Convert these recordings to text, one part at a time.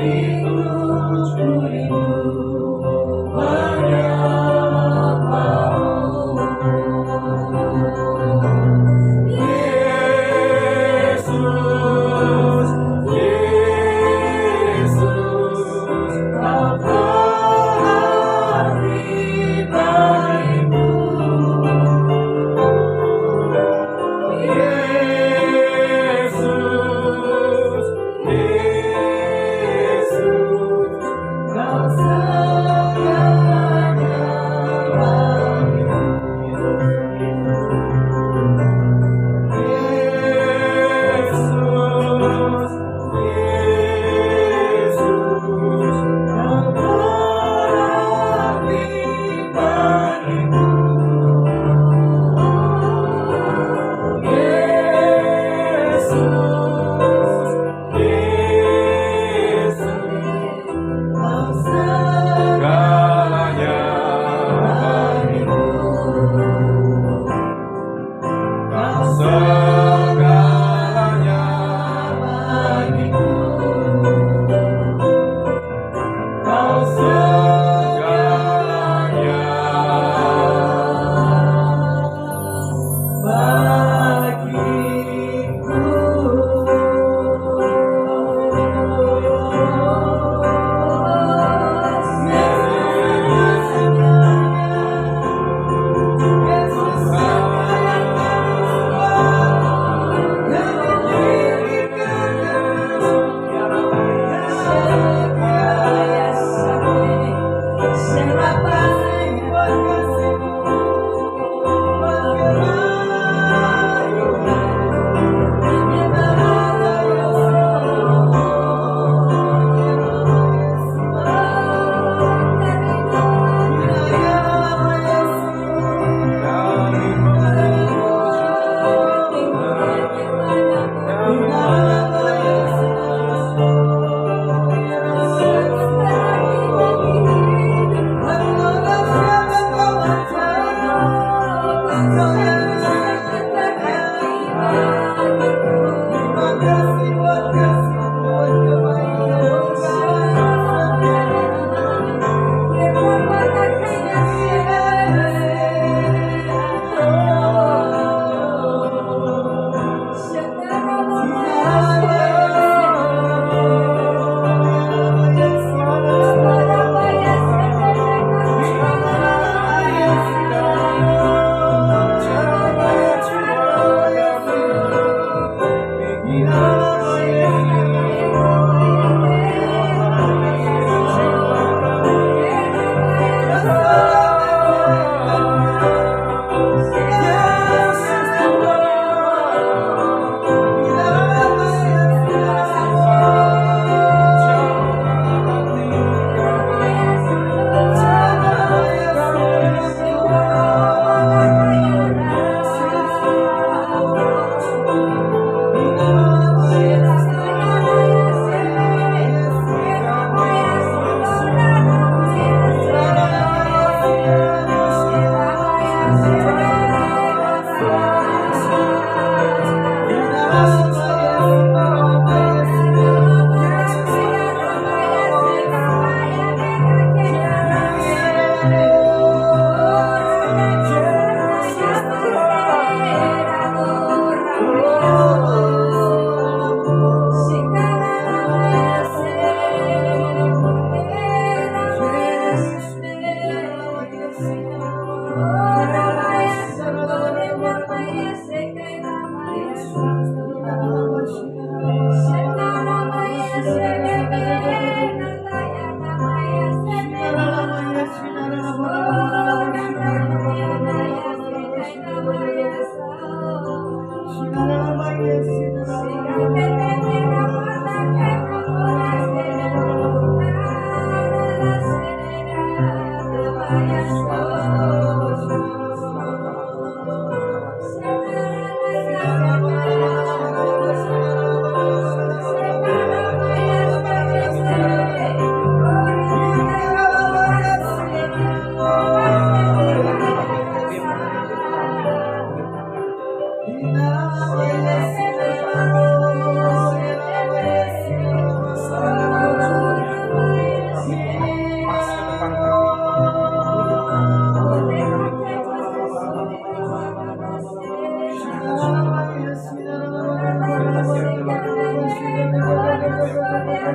Yesus,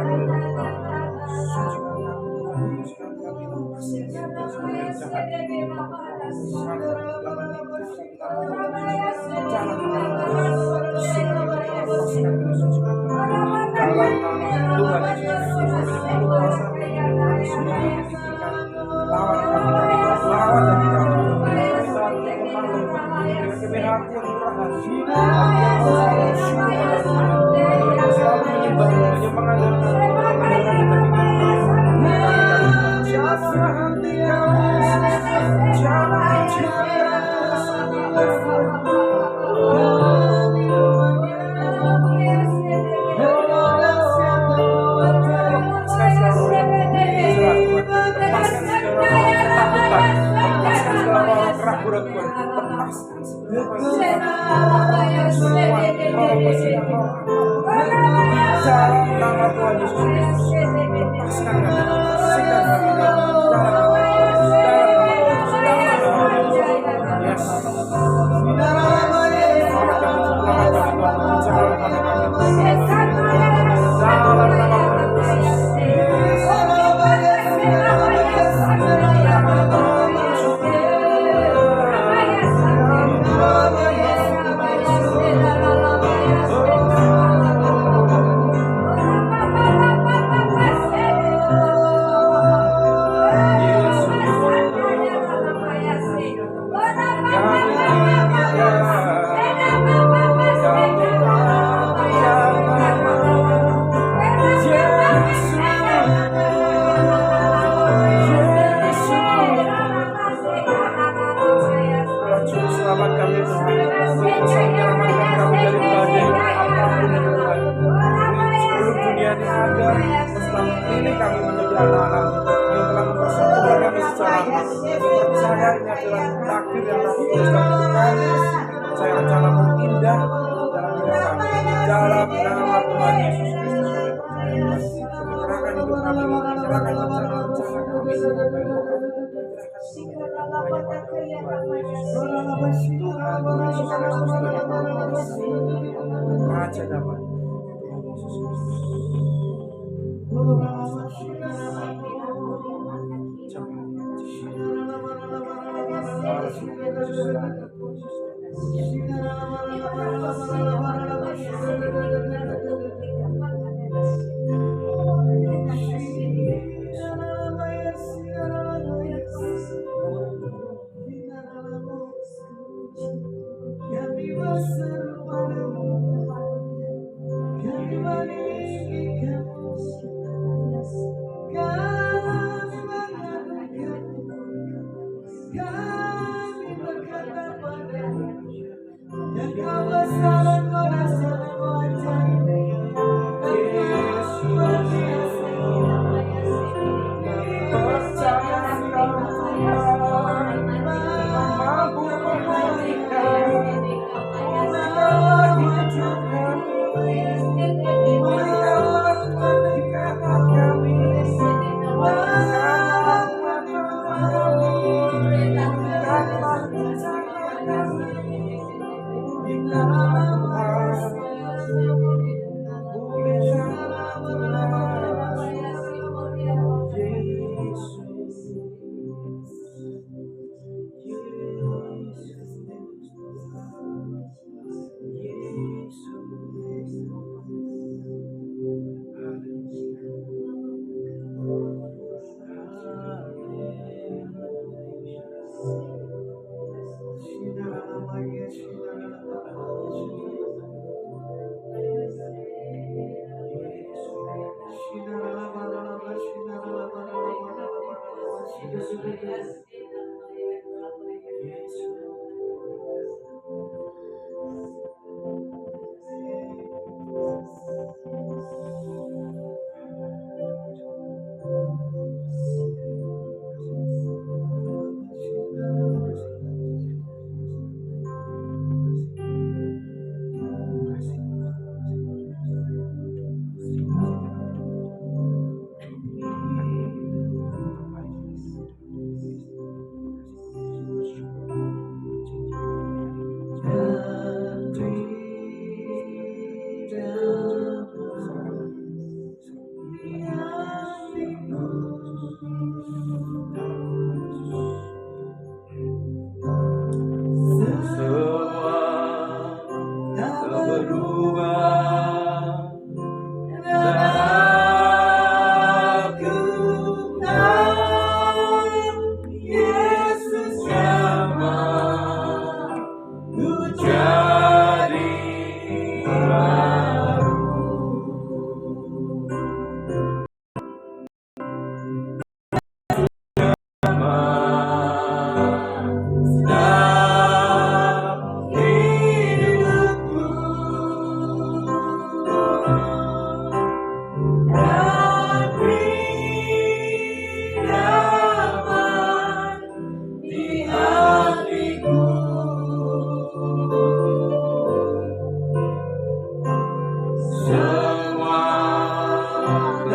Sucikan kami Tuhan, kuduskan kami, bersihkan kami dari jahat. Dalam Yesus, dalam jalan bersihkan kami, lepaskan kami, sucikan kami. Dalam nama Tuhan Yesus Kristus, penyembuh kuasa, kami semua yang mengizinkan lawan kami, lawan dan tidak lawan. Kami hati yang murah hati, hati yang selalu bersyukur pada Tuhan, yang selalu menyembah, mengandalkan kita. Jangan hentikan, jangan Raja damai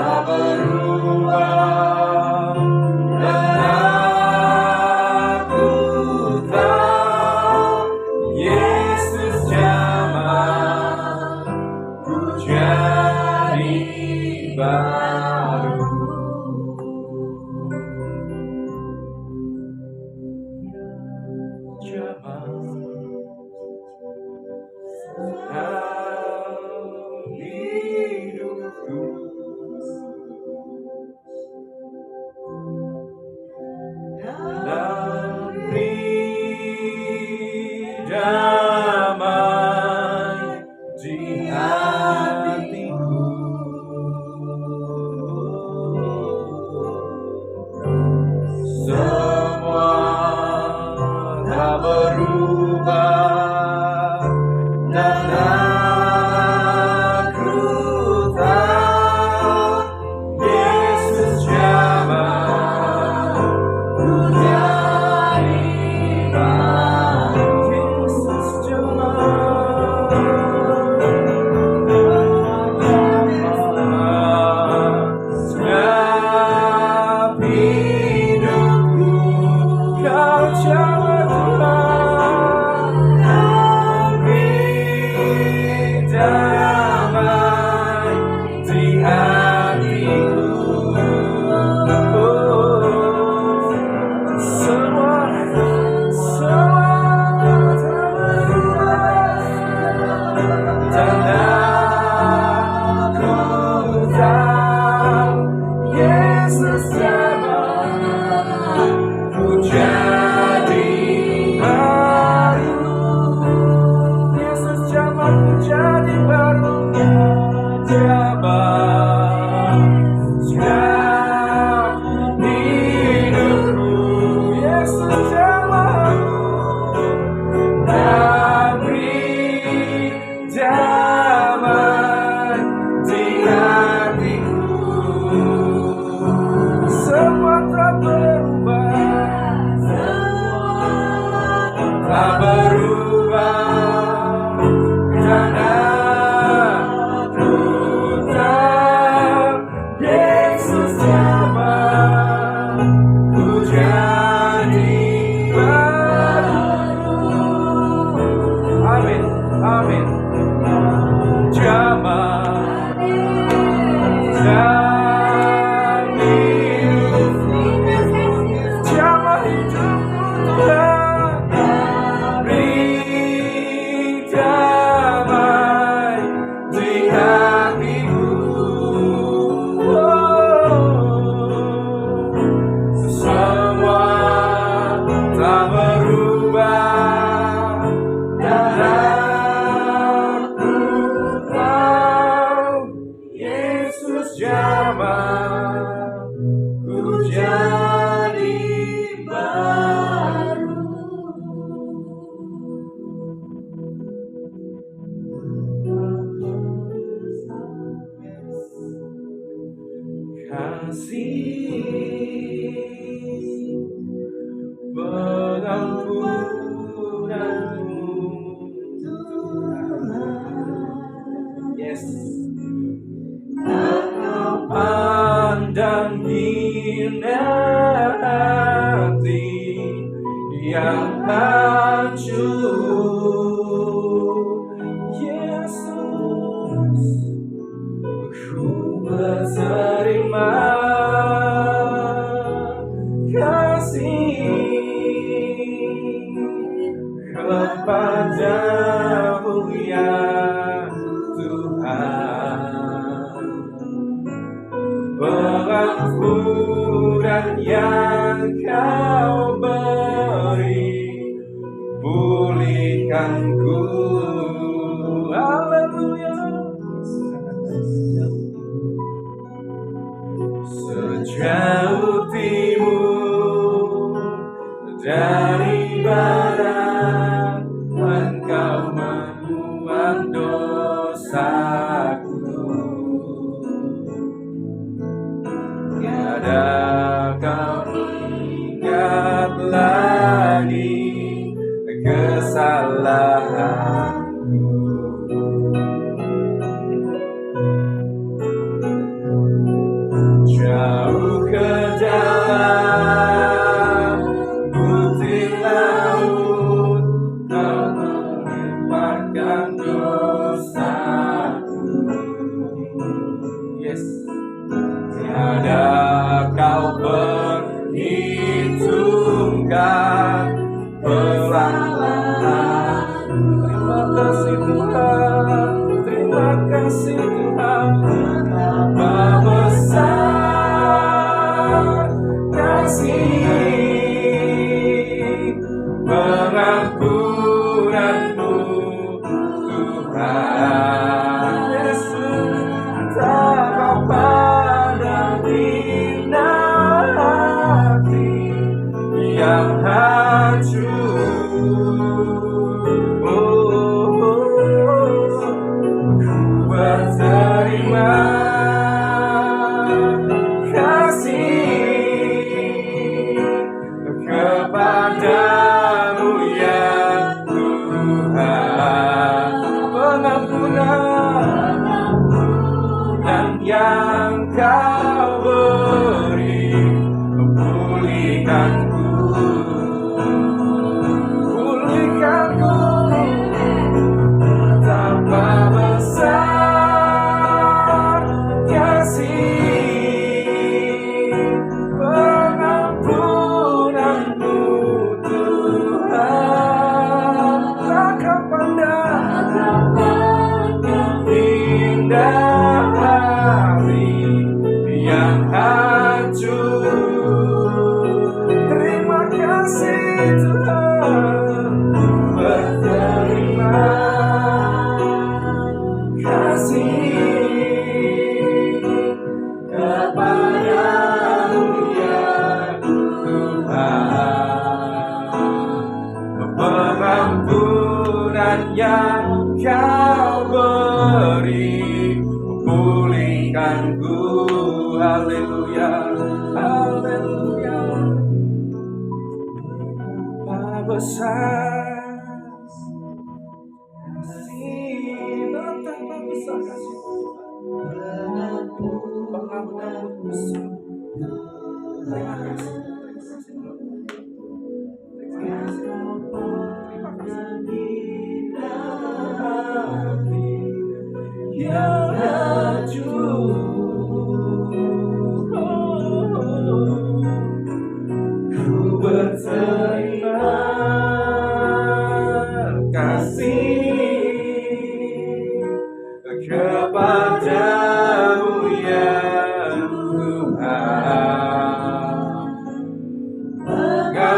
tak berubah, dan aku tahu Yesus jamah ku jadi baru. Damai di hatiku, semua tak berubah, dan aku tahu Yesus jamah ku jadi baru. Yesus jamah setiap hidupku, Kau jamah Tuhan, beri damai di hatiku. Semua dan aku tahu Yesus jamah ku jadi baru. Yesus jamah ku jadi baru. Jamah setiap hidupku, Yesus jamah dan beri damai di hatiku. Semua tak berubah, tak berubah, dan aku tahu Yesus jamah ku jadi baru. Amin, amin. Jamah dan hidupku, jamah hidupku Tuhan, beri damai di hatiku. Semua tak berubah, dan aku tahu Yesus jamah ku jadi baru. Kasih pengampunanmu Tuhan, yes, Engkau pandang hina hati yang hancur. Yesus, ku berterima kasih kepadamu ya Tuhan. Pengampunan yang Kau beri, pulihkanku. Haleluya. Sejauh timur dari barat, Engkau membuang dosaku. Tiada Kau ingat lagi kesalahanku. yang hancur. Ku berterima kepadamu ya Tuhan, pengampunan yang Kau beri, pulihkanku betapa besar kasih pengampunanmu Tuhan. Takkan pandang indah hari yang hancur. Terima kasih Tuhan, berterima kasih kepadamu ya Tuhan, pengampunan yang Kau beri, pulihkanku. Haleluya, haleluya. Betapa besar kasih, betapa besar kasih pengampunan besar. Terima kasih, terima kasih, terima kasih. Yang hancur, ku berterima kasih kepadamu ya Tuhan,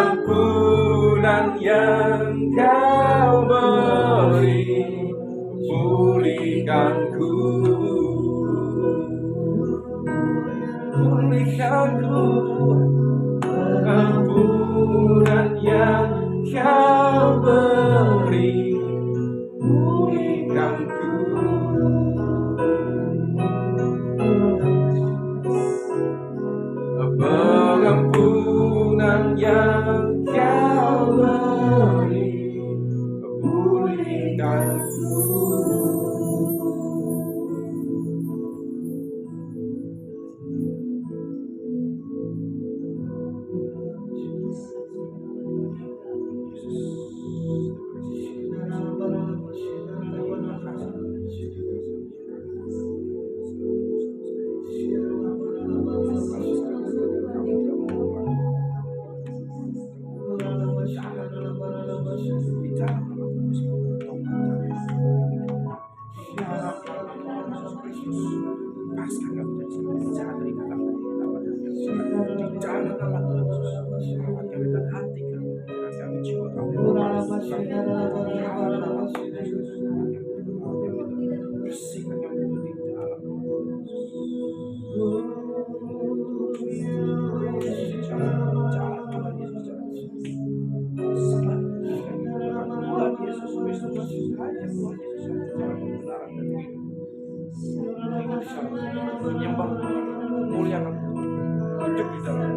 pengampunan yang Kau beri, pulihkanku pengampunan yang Kau beri, pulihkanku. Pengampunan yang Kau beri, pulihkanku. Menyembah, muliakan hidup di dalam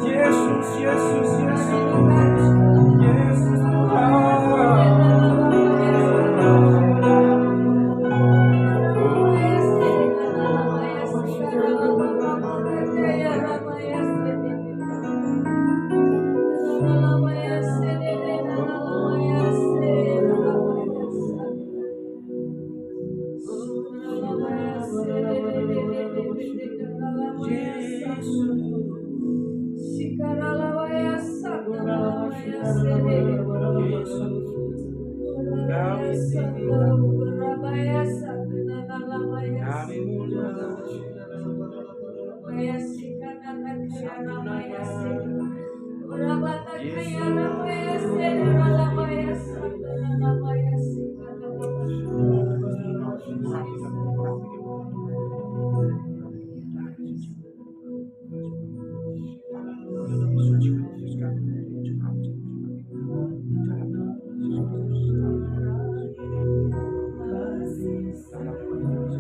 Yesus, Yesus, Yesus, Yesus, Kami muliakan satu nama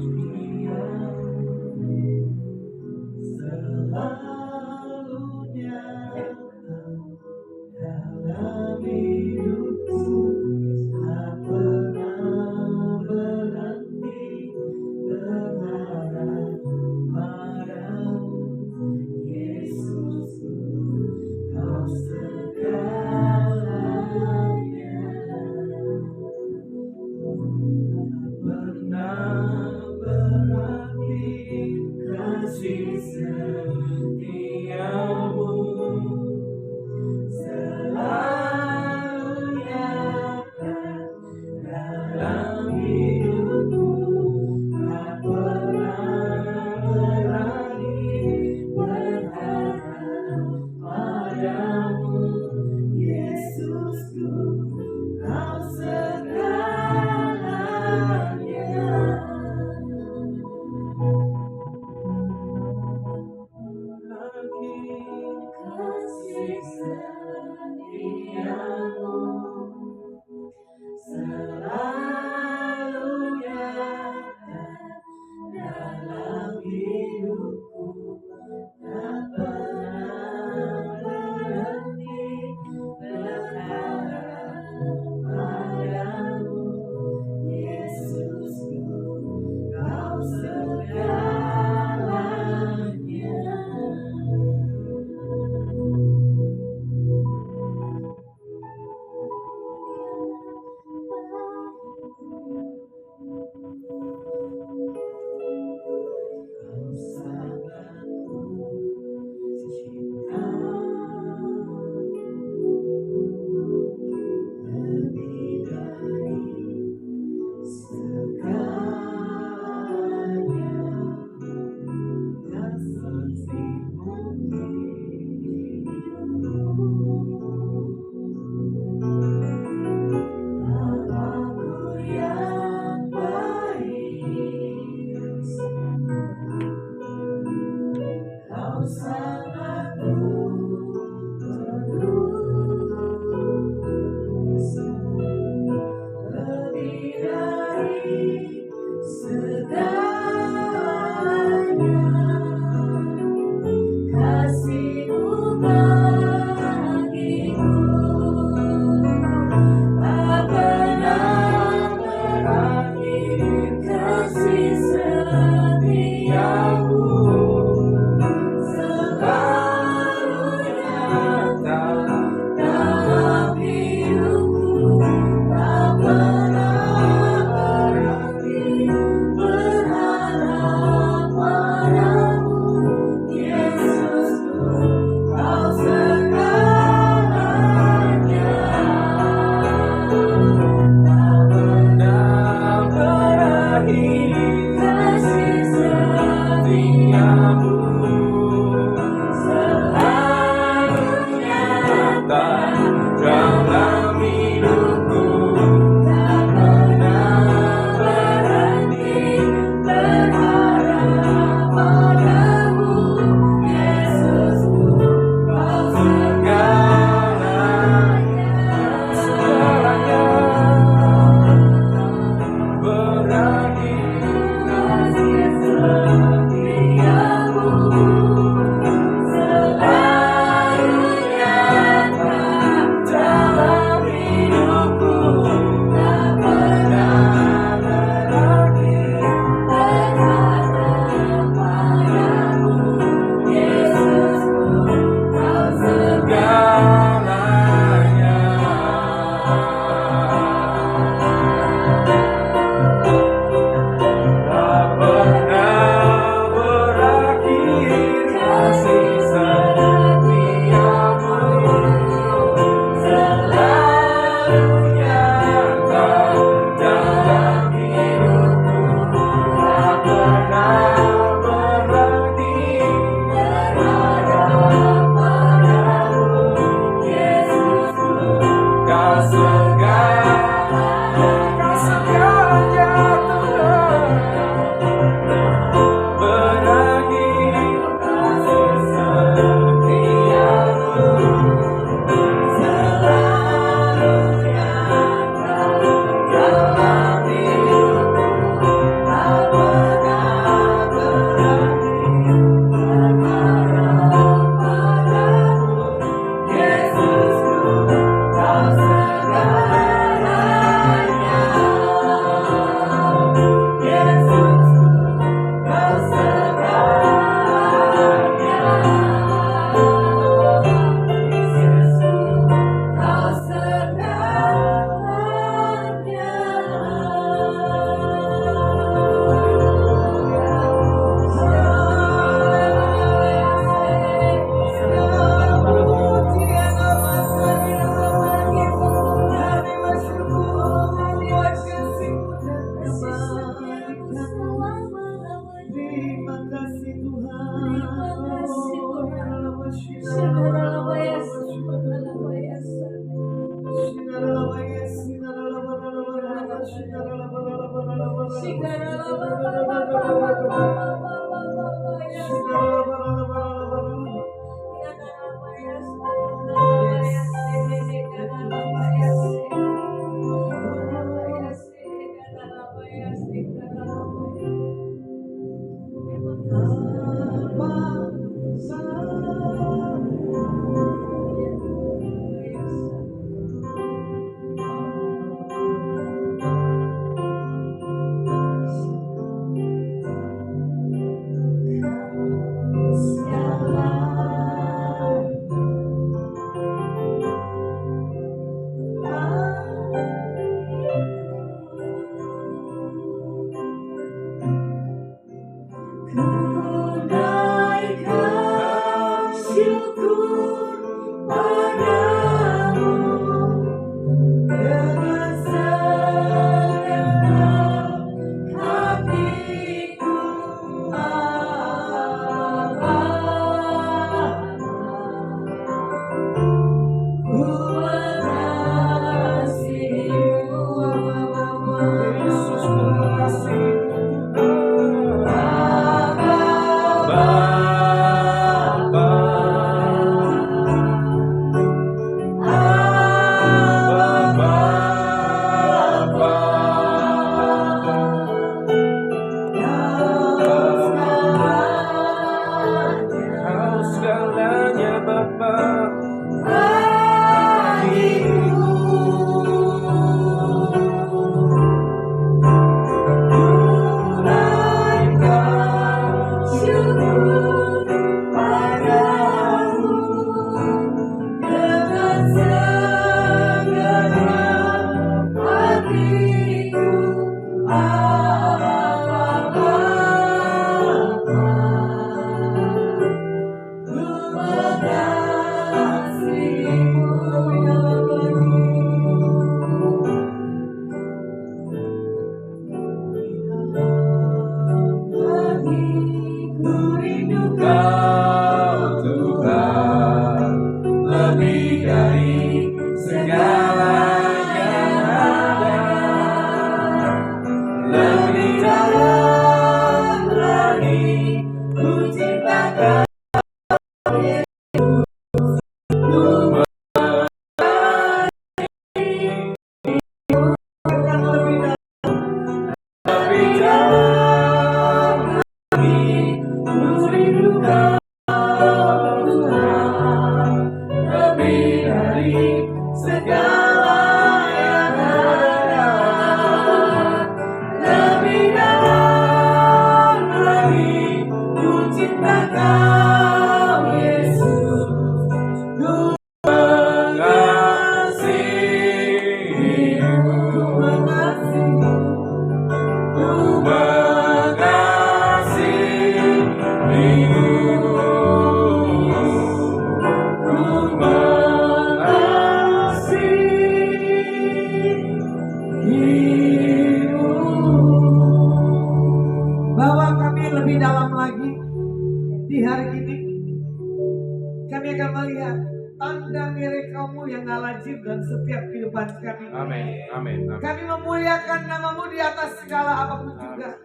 Kami memuliakan nama-Mu di atas segala apapun juga.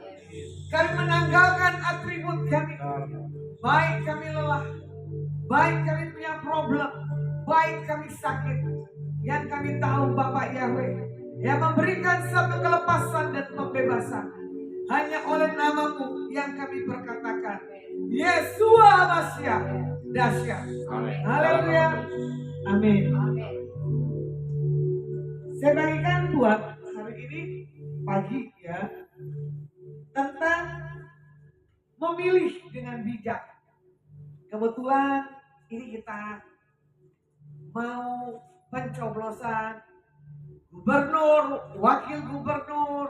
Kami menanggalkan atribut kami. Baik kami lelah, baik kami punya problem, baik kami sakit. Yang kami tahu Bapak Yahweh yang memberikan satu kelepasan dan pembebasan hanya oleh nama-Mu yang kami perkatakan. Yesua Masya, dahsyat. Haleluya. Amin. Saya bagikan buat hari ini pagi ya tentang memilih dengan bijak. Kebetulan ini kita mau pencoblosan gubernur, wakil gubernur,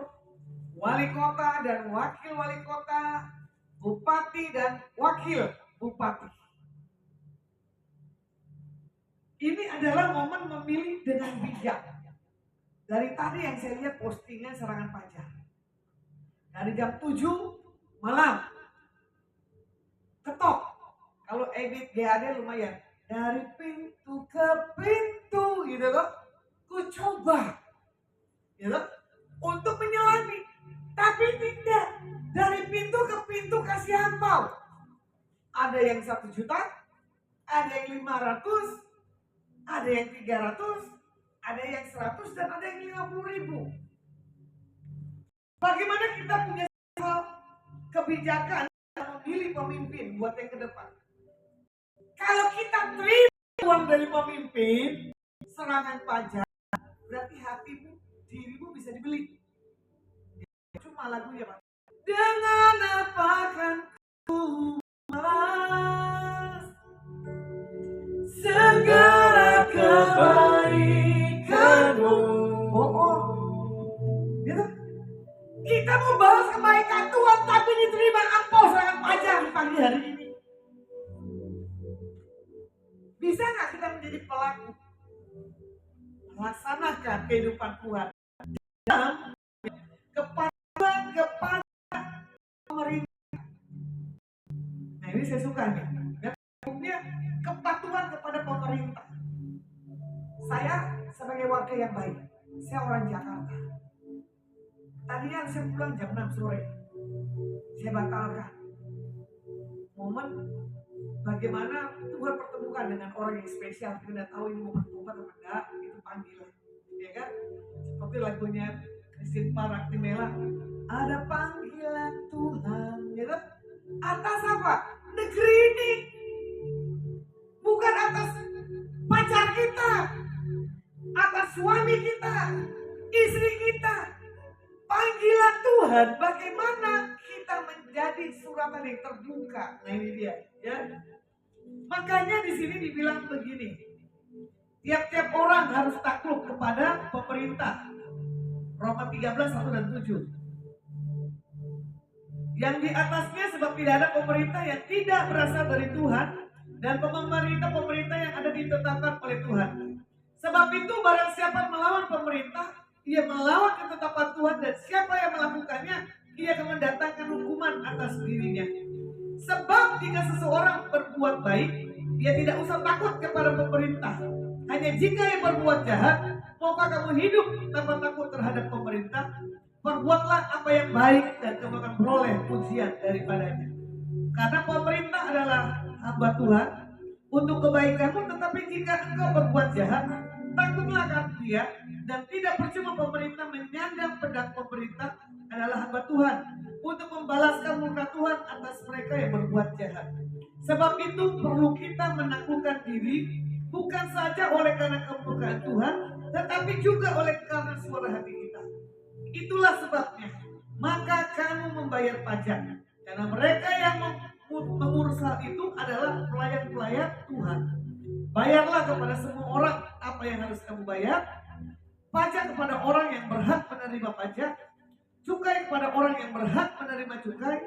wali kota dan wakil wali kota, bupati dan wakil bupati. Ini adalah momen memilih dengan bijak. Dari tadi yang saya lihat postingan serangan fajar. Dari jam 7 malam. Ketok. Kalau edit GAD lumayan. Dari pintu ke pintu gitu loh. Ku coba. Gitu. Untuk menyelami. Tapi wow, ada yang 1 juta, ada yang 500, ada yang 300, ada yang 100, dan ada yang 50.000. Bagaimana kita punya kebijakan memilih pemimpin buat yang ke depan? Kalau kita terima uang dari pemimpin, serangan pajak, berarti hatimu, dirimu bisa dibeli. Cuma lagunya, Pak. Dengan apa kan ku balas segala kebaikanmu. Gitu. Kita mau balas kebaikan Tuhan, tapi diterima ampau serangan pajak di pagi hari ini. Bisa nggak kita menjadi pelaku melaksanakan kehidupan Tuhan dalam kepatuhan kepada pemerintah? Nah, ini saya suka nih. Hukumnya kepatuhan kepada pemerintah. Saya sebagai warga yang baik, saya orang Jakarta. Tadinya saya pulang jam 6 sore. Saya batalkan. Momen bagaimana Tuhan pertemukan dengan orang yang spesial. Kita tidak tahu ini mau bertobat atau enggak, itu panggilan. Ya kan? Seperti lagunya Christine Paraktimela, ada panggilan Tuhan, gitu. Atas apa? Negeri ini. Bukan atas pacar kita, atas suami kita, istri kita. Panggilan Tuhan, bagaimana kita menjadi suratan yang terbuka. Nah, ini dia, ya. Makanya di sini dibilang begini, tiap-tiap orang harus takluk kepada pemerintah. Roma 13, 1 dan 7. Yang di atasnya sebab tidak ada pemerintah yang tidak berasal dari Tuhan, dan pemerintah-pemerintah yang ada ditetapkan oleh Tuhan. Sebab itu barang siapa melawan pemerintah, ia melawan ketetapan Tuhan, dan siapa yang melakukannya, ia akan mendatangkan hukuman atas dirinya. Sebab jika seseorang berbuat baik, ia tidak usah takut kepada pemerintah. Hanya jika ia berbuat jahat, maukah kamu hidup tanpa takut terhadap pemerintah? Perbuatlah apa yang baik dan kamu akan beroleh pujian daripadanya. Karena pemerintah adalah hamba Tuhan untuk kebaikanmu, tetapi jika engkau berbuat jahat, takutlah akan dia, dan tidak percuma pemerintah menyandang pedang. Pemerintah adalah hamba Tuhan untuk membalaskan murka Tuhan atas mereka yang berbuat jahat. Sebab itu perlu kita menaklukkan diri, bukan saja oleh karena kemurkaan Tuhan, tetapi juga oleh karena suara hati kita. Itulah sebabnya, maka kamu membayar pajak, karena mereka yang mengurus hal itu adalah pelayan-pelayan Tuhan. Bayarlah kepada semua orang apa yang harus kamu bayar, pajak kepada orang yang berhak menerima pajak, cukai kepada orang yang berhak menerima cukai,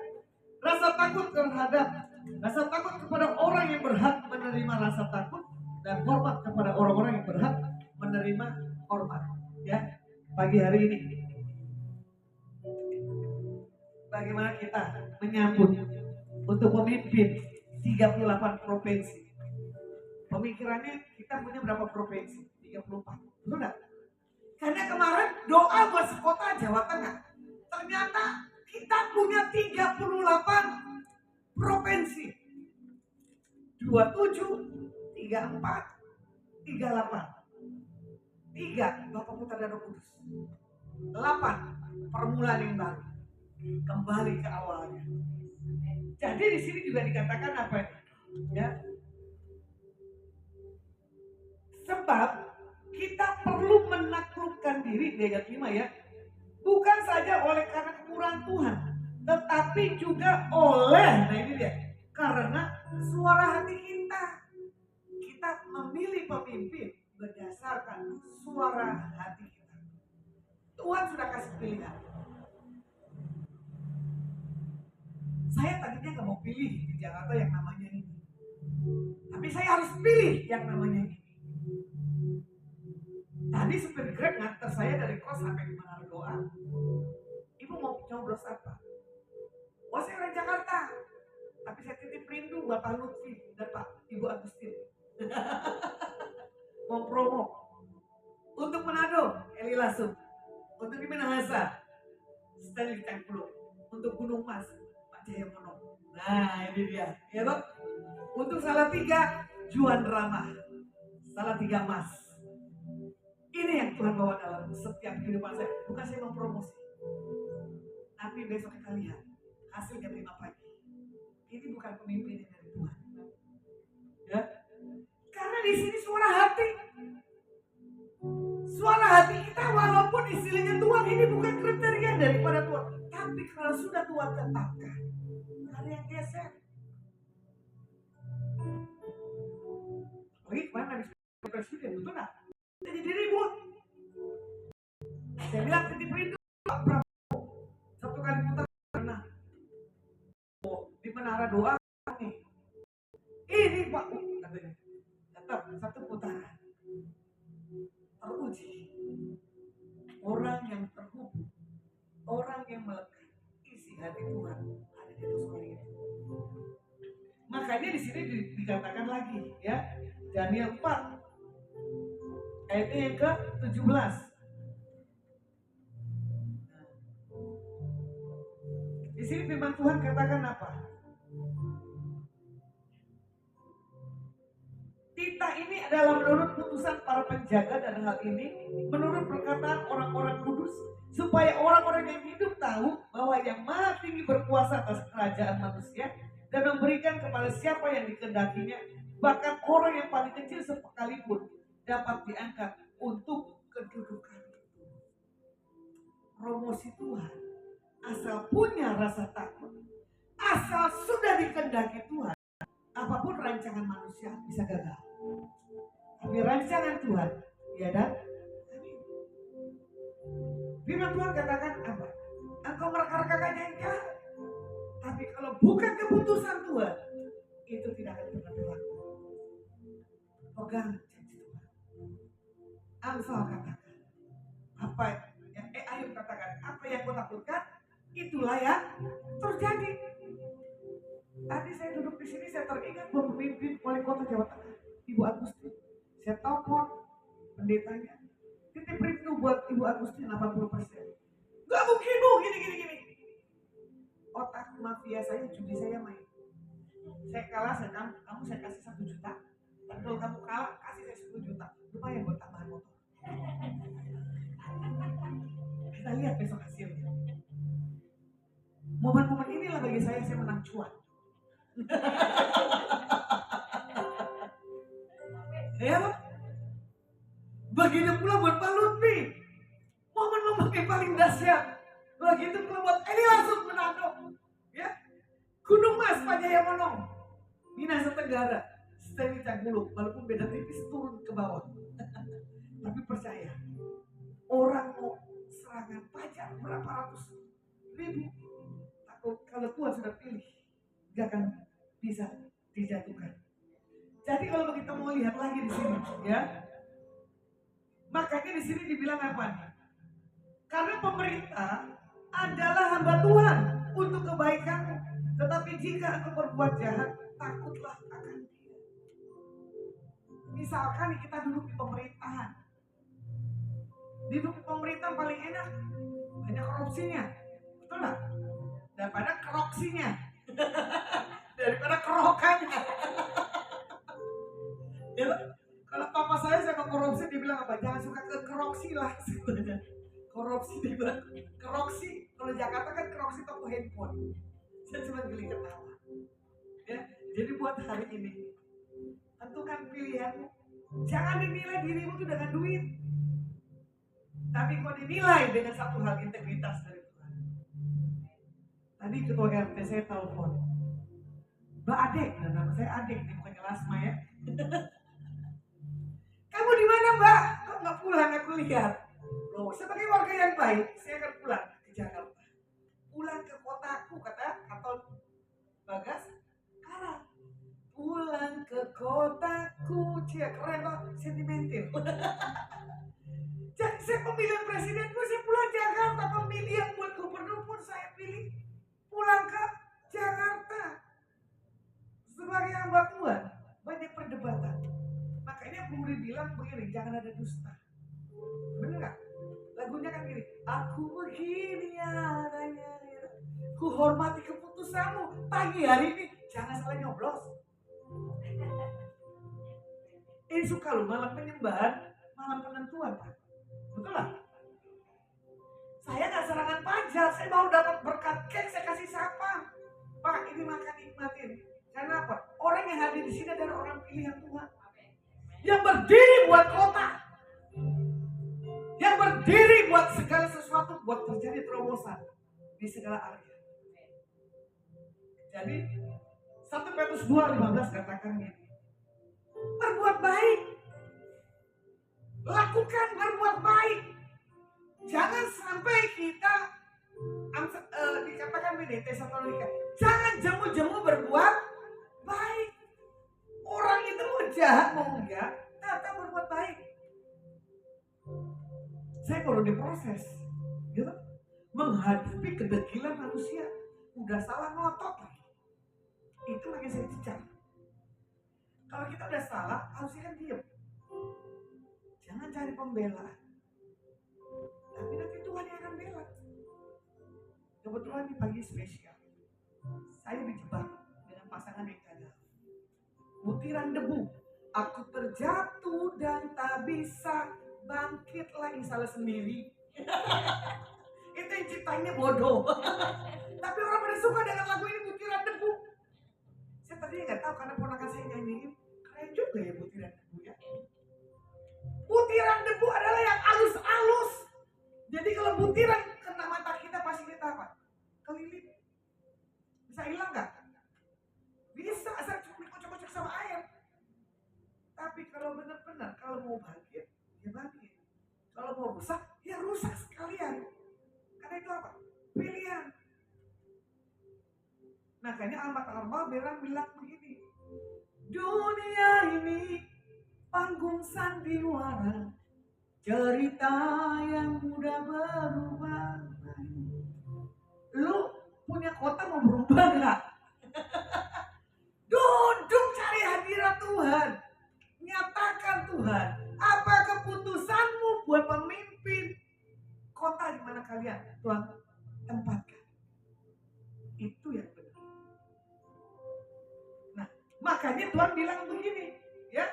rasa takut kepada orang yang berhak menerima rasa takut, dan hormat kepada orang-orang yang berhak menerima hormat. Ya, pagi hari ini bagaimana kita menyambut untuk memimpin 38 provinsi. Pemikirannya kita punya berapa provinsi? 34. Betul enggak? Karena kemarin doa buat sekota Jawa Tengah. Ternyata kita punya 38 provinsi. 27, 34, 38. 3 Bapak Putra dan Roh Kudus. 8 permulaan yang baru. Kembali ke awalnya. Jadi di sini juga dikatakan apa? Ya. Sebab kita perlu menaklukkan diri di ayat 5 ya. Bukan saja oleh karena kemurahan Tuhan, tetapi juga oleh, nah ini dia, karena suara hati kita. Kita memilih pemimpin berdasarkan suara hati kita. Tuhan sudah kasih pilihan. Saya tadinya gak mau pilih di Jakarta yang namanya ini, tapi saya harus pilih yang namanya ini. Tadi supir Grab nganter saya dari kos sampai ke Manado. Ibu mau nyoblos apa? Wah, saya orang Jakarta, tapi saya titip rindu Bapak Lutfi dan Pak Ibu Agustin. Mau promo untuk Manado, Eli Lasum, untuk di Minahasa, Stanley Cangkulo, untuk Gunung Mas, Pak Jayamono. Nah ini dia, ya toh. Untuk Salatiga, Juan Ramah, Salatiga Mas. Ini yang Tuhan bawa dalam setiap kehidupan saya. Bukan saya mempromosi, tapi besok kita lihat hasilnya 5 pagi. Ini bukan pemimpin dari Tuhan. Ya, karena di sini suara hati. Suara hati kita walaupun istilahnya Tuhan ini bukan kriteria daripada Tuhan. Tapi kalau sudah Tuhan tetapkan, ada yang geser. Lagi kemana habis presiden, betul gak? Jadi ribut. Saya bilang titip rindu Pak Prabowo. Satu kali putar pernah di menara doa nih. Ini Pak, katanya. Tetap satu putaran. Teruji. Orang yang terhubung, orang yang melekat isi hati Tuhan ada di atas orang itu. Makanya di sini dikatakan lagi, ya, Daniel 4 ayatnya yang ke-17. Di sini firman Tuhan katakan apa? Titah ini adalah menurut putusan para penjaga, dan hal ini menurut perkataan orang-orang kudus, supaya orang-orang yang hidup tahu bahwa yang Maha Tinggi berkuasa atas kerajaan manusia dan memberikan kepada siapa yang dikehendakinya, bahkan orang yang paling kecil sekalipun dapat diangkat untuk kedudukan itu. Promosi Tuhan, asal punya rasa takut, asal sudah dikehendaki Tuhan, apapun rancangan manusia bisa gagal. Tapi rancangan Tuhan, ya dan amin. Firman Tuhan katakan apa? Engkau mereka-rekanya yang jahat. Tapi kalau bukan keputusan Tuhan, itu tidak akan pernah berlaku. Pegang janji Tuhan. Amsal katakan, apa yang Ayub katakan, apa yang kau takutkan, itulah yang terjadi. Tadi saya duduk di sini, saya teringat pemimpin wali kota Jawa Tengah, Ibu Agustin. Saya telepon pendetanya, titip rindu buat Ibu Agustin 80%. Gak mungkin Bu, gini. Otak mafia saya, judi saya main. Saya kalah, kamu saya kasih 1 juta. Dan kalau kamu kalah, kasih saya 10 juta. Lumayan buat tambahan motor. Kita lihat besok hasilnya. Momen-momen inilah bagi saya menang cuan. Ya, begitu pula buat Pak Lutfi. Momen-momen yang paling dahsyat. Begitu pula buat ini langsung Manado. Ya, Gunung Mas, Pak Jayamono, Minahasa Tenggara, Steny Cangkuluk, walaupun beda tipis turun ke bawah. Tapi percaya, orang mau serangan pajak berapa ratus ribu, kalau Tuhan sudah pilih, gak akan bisa dijatuhkan. Jadi kalau kita mau lihat lagi di sini, ya, makanya di sini dibilang apa nih? Karena pemerintah adalah hamba Tuhan untuk kebaikanmu, tetapi jika engkau berbuat jahat, takutlah akan Dia. Misalkan kita duduk di pemerintahan, duduk di pemerintahan paling enak, banyak korupsinya, betul nggak? Daripada keroksinya, daripada kerokannya. Ya, kalau papa saya mau korupsi, dibilang apa? Jangan suka ke keroksi lah. Korupsi dibilang keroksi. Kalau Jakarta kan keroksi toko handphone. Saya cuma geli ketawa. Ya, jadi buat hari ini, tentukan pilihanmu. Jangan dinilai dirimu itu dengan duit, tapi kau dinilai dengan satu hal, integritas dari Tuhan. Tadi ketua RT saya telepon, Mbak Adek, dan nama saya Adek, ini bukannya Lasma ya. Kamu di mana Mbak? Kok nggak pulang? Aku lihat. Loh, sebagai warga yang baik, saya akan pulang ke Jakarta. Pulang ke kotaku, kata Bagas. Karena pulang ke kotaku, cia keren loh, sentimental. Jadi saya pemilihan presiden pun saya pulang Jakarta, pemilihan buat gubernur pun saya pilih pulang ke Jakarta. Sebagai hamba Tuhan, banyak perdebatan. Makanya Buri bilang begini, jangan ada dusta. Bener gak? Lagunya kan gini, aku begini adanya, ku hormati keputusan usahamu pagi hari ini jangan salah nyoblos. Ini suka loh malam penyembahan, malam penentuan, Pak. Betul lah? Saya nggak serangan pajak, saya mau dapat berkat kek, saya kasih siapa? Pak, ini makan nikmatin. Karena apa? Orang yang hadir di sini adalah orang pilihan Tuhan. Yang berdiri buat kota. Yang berdiri buat segala sesuatu, buat terjadi terobosan di segala area. Jadi 1 Petrus 2:15 katakan ini. Berbuat baik. Lakukan berbuat baik. Jangan sampai kita dikatakan begini, Tesalonika, jangan jemu-jemu berbuat baik. Orang itu mau jahat mau enggak, tetap berbuat baik. Saya baru diproses, gitu, menghadapi kedegilan manusia. Udah salah ngotot lagi. Itu lagi saya cecar. Kalau kita udah salah, harusnya kan diam. Jangan cari pembelaan. Tapi nanti Tuhan yang akan bela. Kebetulan di pagi spesial, saya dijebak dengan pasangan yang gagal. Butiran debu, aku terjatuh dan tak bisa bangkit lagi, salah sendiri. Itu yang ciptainnya bodoh. Tapi orang pada suka dengan lagu ini, butiran debu. Saya tadinya nggak tahu karena ponakan saya nyanyiin, keren juga ya butiran debu ya. Butiran debu adalah yang halus-halus. Jadi kalau butiran kena mata kita pasti kita apa? Kelilip. Bisa hilang nggak? Bisa, asal cuma dikocok-kocok sama air. Tapi kalau benar-benar, kalau mau bangkit, ya bangkit. Kalau mau rusak, ya rusak sekalian. Karena itu apa? Pilihan. Makanya Ahmad bilang begini. Dunia ini panggung sandiwara, cerita yang mudah berubah. Lu punya kota mau berubah nggak? Duduk cari hadirat Tuhan. Nyatakan Tuhan, apa keputusanmu buat pemimpin kota di mana kalian Tuhan tempatkan. Itu yang benar. Nah, makanya Tuhan bilang begini, ya.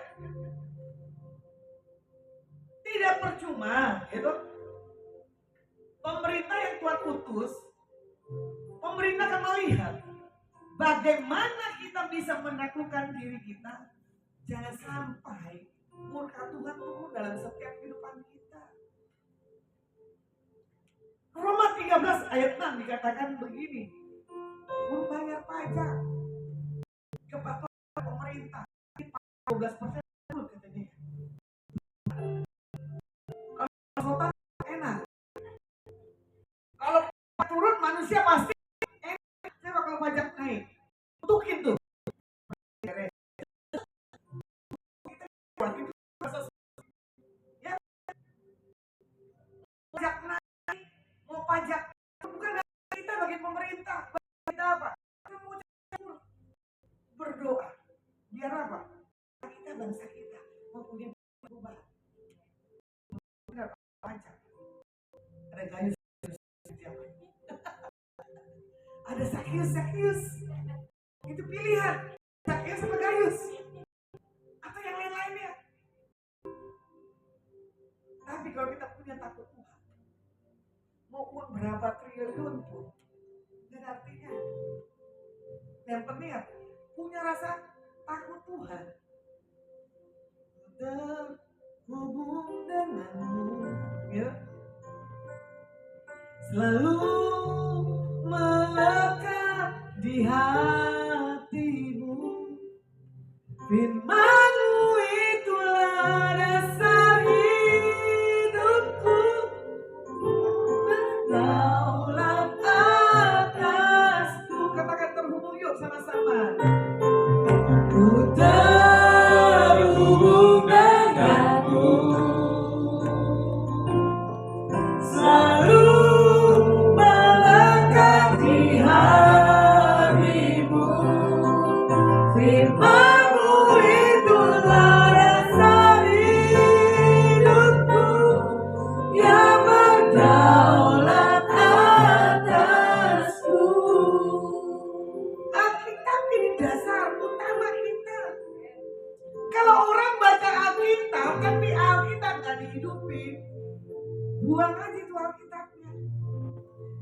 Tidak percuma, gitu. Pemerintah yang Tuhan utus, pemerintah akan melihat bagaimana kita bisa menaklukkan diri kita. Jangan sampai murka Tuhan turun dalam setiap kehidupan kita. Roma 13 ayat 6 dikatakan begini, membayar pajak kepada pemerintah 12% katanya. Kalau enak. Kalau turun manusia pasti enak. Coba kalau pajak naik, tutukin tuh. Pajak naik, mau pajak bukan kita bagi pemerintah, kita apa? Kita mau berdoa, biar apa? Kita bangsa kita mempunyai perubahan. Benar pajak. Ada Gayus, ada Sakius, itu pilihan. Sakius sama Gayus, atau yang lain-lainnya. Tapi kalau kita punya takut Tuhan, mau uang berapa triliun pun, dan artinya, yang penting apa? Punya rasa takut Tuhan. Terhubung denganmu, ya. Selalu melekat di hatimu. Firman-Mu itulah dasar hidupku. Berdaulat atasku. Katakan terhubung yuk sama-sama. Ku terhubung denganmu. Selalu melekat di hatimu. Firman-Mu itulah dasar hidupku yang berdaulat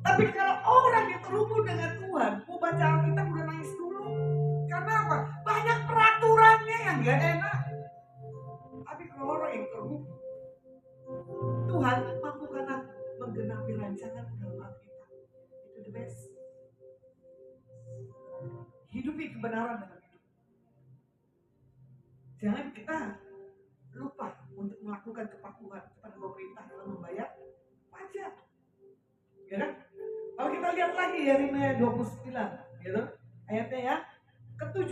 Tapi kalau orang yang terhubung dengan Tuhan, mau baca Alkitab udah nangis dulu. Karena apa? Banyak peraturannya yang gak enak. Tapi kalau orang yang terhubung, Tuhan mampukan aku menggenapi rancangan dalam Alkitab. Itu the best. Hidupi kebenaran dalam hidup. Jangan kita lupa untuk melakukan kepatuhan kepada pemerintah dalam membayar pajak. Ya kan? Kalau kita lihat lagi Yeremia 29, gitu, ayatnya ya, ke-7.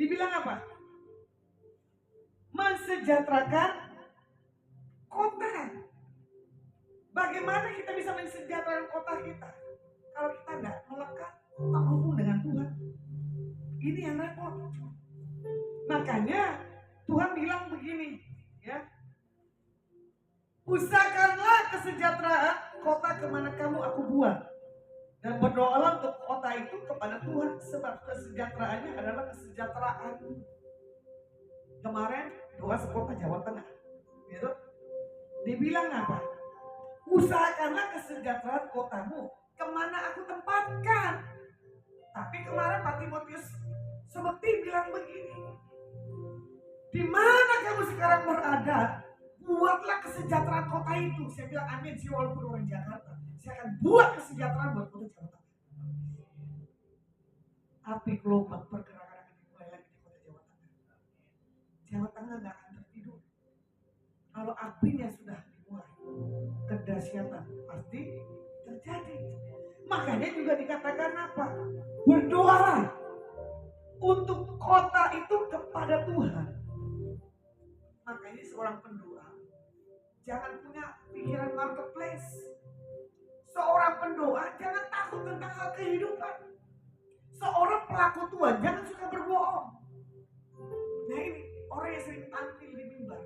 Dibilang apa? Mensejahterakan kota. Bagaimana kita bisa mensejahterakan kota kita kalau kita nggak melekat terhubung dengan Tuhan? Ini yang repot. Makanya Tuhan bilang begini, ya, usahakanlah kesejahteraan kota kemana kamu aku buang, dan berdoalah untuk kota itu kepada Tuhan, sebab kesejahteraannya adalah kesejahteraan. Kemarin doa sekota Jawa Tengah, gitu. Dibilang apa? Usahakanlah kesejahteraan kotamu kemana aku tempatkan. Tapi kemarin Pak Timotius seperti bilang begini, di mana kamu sekarang berada, buatlah kesejahteraan kota itu. Saya bilang amin sih, walaupun orang Jakarta, saya akan buat kesejahteraan buat kota Jawa Tengah. Api gelombang pergerakan akan dimulai lagi di kota Jawa Tengah. Jawa Tengah nggak akan tertidur. Kalau apinya sudah dimulai, kedahsyatan pasti terjadi. Makanya juga dikatakan apa? Berdoalah untuk kota itu kepada Tuhan. Makanya seorang pendoa jangan punya pikiran marketplace. Seorang pendoa jangan takut tentang hal kehidupan. Seorang pelaku Tuhan jangan suka berbohong. Nah ini orang yang sering tampil di mimbar.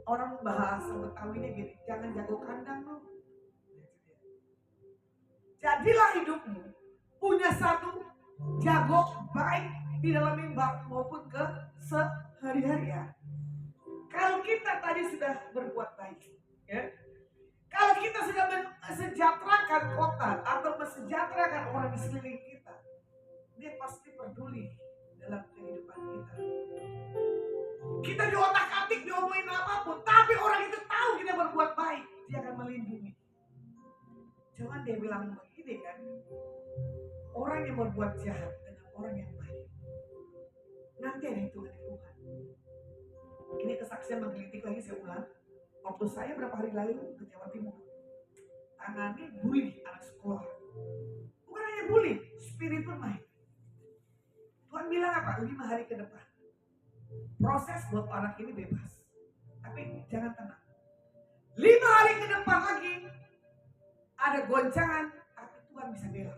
Orang bahasa Betawinya gini, jangan jago kandang lu. Jadilah hidupmu punya satu jago baik di dalam mimbar maupun ke sehari-harian. Kalau kita tadi sudah berbuat baik, ya, kalau kita sudah mensejahterakan kota atau mensejahterakan orang di sekeliling kita, dia pasti peduli dalam kehidupan kita. Kita diotak-atik, diomongin apapun, tapi orang itu tahu kita berbuat baik, dia akan melindungi. Jangan dia bilang begini kan, orang yang berbuat jahat dengan orang yang baik, nanti ada hitungan Tuhan. Ini kesaksian menggelitik lagi, saya ulang. Waktu saya berapa hari lalu ke Jawa Timur, tangani bully anak sekolah. Bukan hanya bully, spirit pun main. Tuhan bilang apa? 5 hari ke depan proses buat anak ini bebas. Tapi jangan tenang. 5 hari ke depan lagi ada goncangan, tapi Tuhan bisa bela.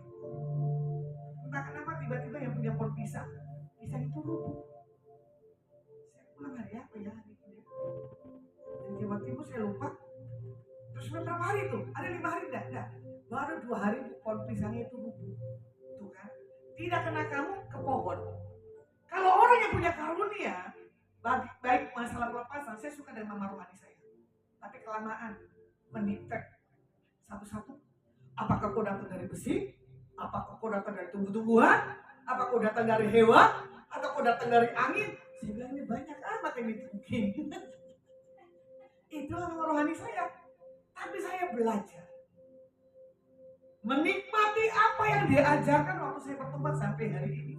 Entah kenapa tiba-tiba yang punya pohon pisang itu rubuh. Saya pulang hari apa ya? Di Jawa Timur saya lupa. Terus berapa hari itu? Ada 5 hari enggak? Baru 2 hari pohon pisangnya itu rubuh. Tuh kan? Tidak kena kamu ke pohon. Kalau orang yang punya karunia, baik masalah pelepasan, saya suka dengan mama rohani saya. Tapi kelamaan mendetek satu-satu. Apakah kau datang dari besi? Apakah kau datang dari tumbuh-tumbuhan? Apakah kau datang dari hewan? Atau kau datang dari angin? Saya bilang ini banyak amat yang ditunggu. Itulah mama rohani saya. Tapi saya belajar menikmati apa yang diajarkan waktu saya bertobat sampai hari ini.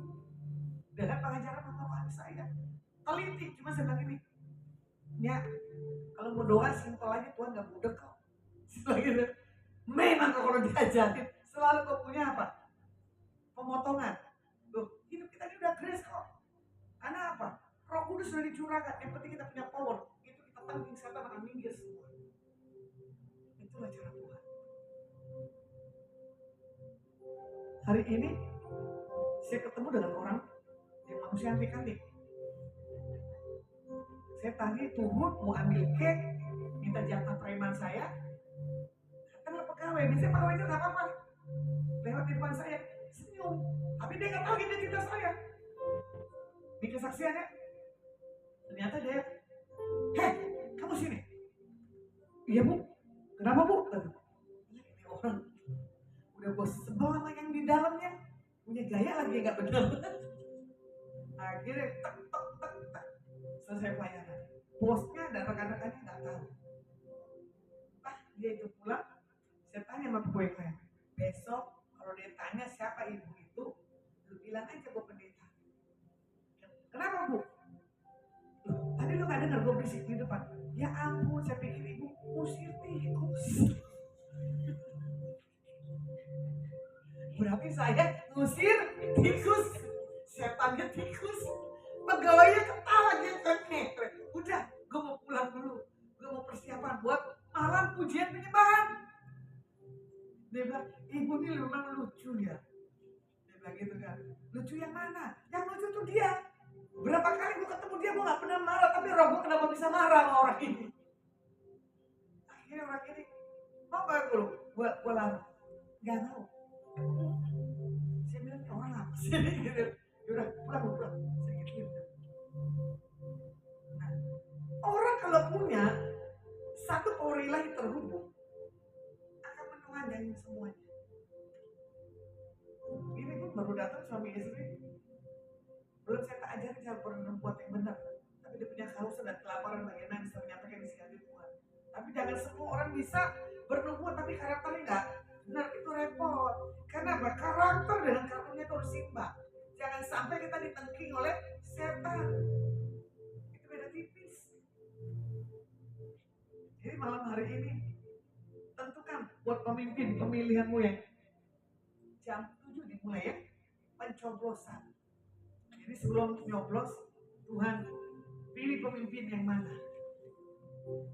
Dengan pengajaran mama saya. Teliti, cuma saya bilang ini. Ya, kalau mau doa simpel aja, Tuhan gak budek kok. Gitu. Memang kalau diajarin, selalu kau punya apa? Pemotongan. Loh, hidup kita ini udah grace kok. Karena apa? Roh Kudus sudah dicurahkan. Yang penting kita punya power. Itu kita tanggung, setan akan minggir semua. Itulah cara Tuhan. Hari ini, saya ketemu dengan orang yang manusia antik-antik. Saya tadi turun mau ambil cake, minta jatah preman saya. Datanglah pegawai, biasanya pegawai itu gak apa-apa. Lewat di depan saya, senyum. Tapi dia gak tahu identitas saya. Di kesaksiannya, ternyata dia, hei, kamu sini. Iya bu, Kenapa Bu? Ini orang udah bos sebel sama yang di dalamnya, punya gaya lagi nggak benar. Akhirnya tek tek tek tek selesai pelayanan. Bosnya dan rekan-rekannya nggak tahu. Dia itu pulang, saya tanya sama gue kayak, besok kalau dia tanya siapa ibu itu, lu bilang aja gue pendeta. Kenapa Bu? Loh, tadi lu gak dengar gue berisik di depan. Ya ampun, saya pikir ibu usir tikus. Berarti saya ngusir tikus, setannya tikus. Pegawainya ketawa gitu. Udah, gue mau pulang dulu. Gue mau persiapan buat malam pujian penyembahan. Dia bilang, ibu ini memang lucu ya. Dia bilang gitu kan. Lucu yang mana? Yang lucu tuh dia. Berapa kali gue ketemu dia, gue gak pernah marah. Tapi roh gue kenapa bisa marah sama orang ini? Akhirnya orang ini, mau gak dulu? Gue lari. Gak mau. Saya bilang, orang apa sih? Gitu. Yaudah, pulang. Saya gitu. Nah, orang kalau punya satu power ilahi terhubung, akan menuhankan semuanya. Ini pun baru datang suami istri. Belum saya tak ajarin cara berbuat yang benar. Tapi dia punya kausa dan kelaparan bagaimana bisa menyampaikan isi hati Tuhan. Tapi jangan semua orang bisa bernubuat tapi karakternya enggak benar, itu repot. Karena karakter dengan karunia itu harus seimbang. Jangan sampai kita ditengking oleh setan. Itu beda tipis. Jadi malam hari ini tentukan buat pemimpin pemilihanmu yang jam 7 dimulai ya, pencoblosan. Jadi sebelum nyoblos, Tuhan pilih pemimpin yang mana.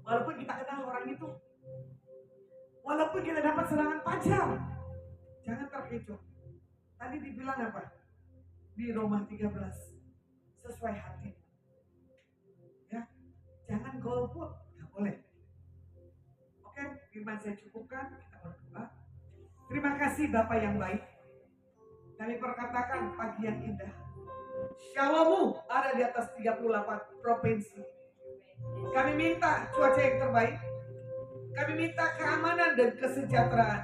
Walaupun kita kenal orang itu, walaupun kita dapat serangan pajar, jangan terkecoh. Tadi dibilang apa? Di Roma 13, sesuai hati. Ya, jangan golput, nggak boleh. Oke, firman saya cukupkan, kita berdoa. Terima kasih Bapak yang baik. Kami perkatakan pagi yang indah. Shalom-Mu ada di atas 38 provinsi. Kami minta cuaca yang terbaik. Kami minta keamanan dan kesejahteraan.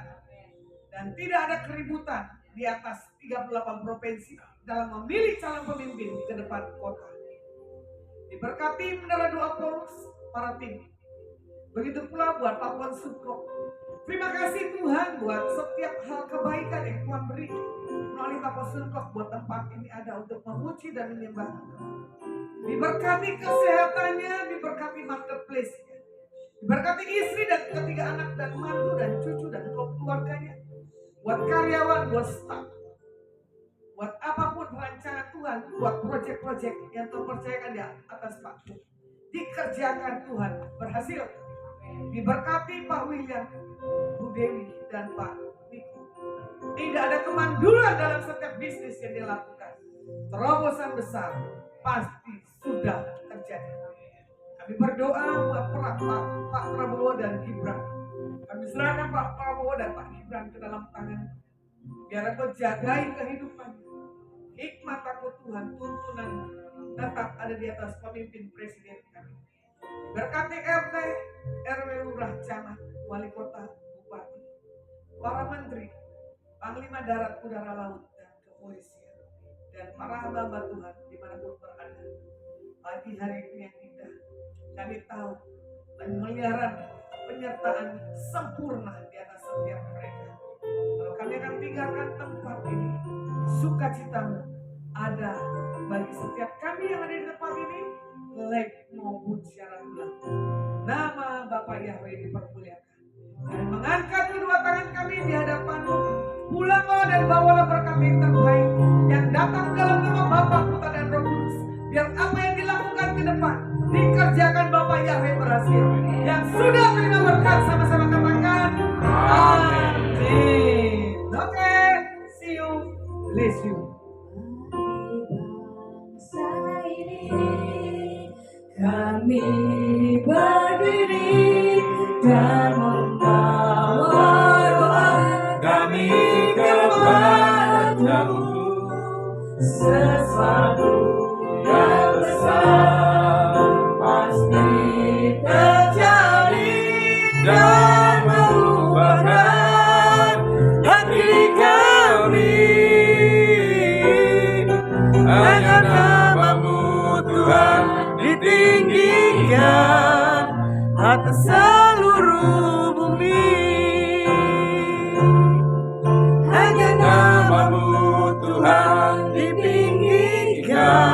Dan tidak ada keributan di atas 38 provinsi dalam memilih calon pemimpin ke depan kota. Diberkati menara doa Paulus, para tim. Begitu pula buat Pak Wan Sukro. Terima kasih Tuhan buat setiap hal kebaikan yang Tuhan beri melalui Pak Wan Sukro buat tempat ini ada untuk memuji dan menyembah. Diberkati kesehatannya, diberkati marketplace-nya. Diberkati istri dan ketiga anak dan mantu dan cucu dan keluarganya. Buat karyawan, buat staf. Buat apapun rancangan Tuhan, buat proyek-proyek yang terpercayakan di atas Pak Tuhan. Dikerjakan Tuhan, berhasil. Diberkati Pak William, Bu Dewi, dan Pak Niko. Tidak ada kemandulan dalam setiap bisnis yang dilakukan. Terobosan besar pasti sudah terjadi. Kami berdoa buat Pak Prabowo dan Gibran. Kami serahkan Pak Prabowo dan Pak Gibran ke dalam tangan. Biar Engkau jagai kehidupan. Hikmat takut Tuhan, tuntunan tetap ada di atas pemimpin presiden kami. Berkati RT, RW, Lurah, Camat, Wali Kota, Bupati, para menteri, Panglima Darat, Udara, Laut, dan Kepolisian, dan para hamba Tuhan dimanapun berada. Pagi hari ini yang indah, kami tahu pemeliharaan penyertaan sempurna di atas setiap mereka. Kalau kami akan tinggalkan tempat ini, sukacitamu ada bagi setiap kami yang ada di tempat ini, lek maupun secara ulang. Nama Bapak Yahweh dipermuliakan. Kami mengangkat kedua tangan kami di hadapan-Mu. Pulanglah dan bawalah berkat yang terbaik yang datang dalam nama Bapa, Putra dan Roh Kudus. Biar apa yang dilakukan ke depan dikerjakan Bapak Yahweh berhasil. Yang sudah terima berkat sama-sama katakan amin. Oke, see you, bless you. Kami berdiri dan membawa doa Kami kepadamu sesuatu yang besar pasti terjadi. Damai Tuhan hati kami. Hanya nama-Mu Tuhan ditinggikan atas seluruh bumi. Hanya nama-Mu Tuhan ditinggikan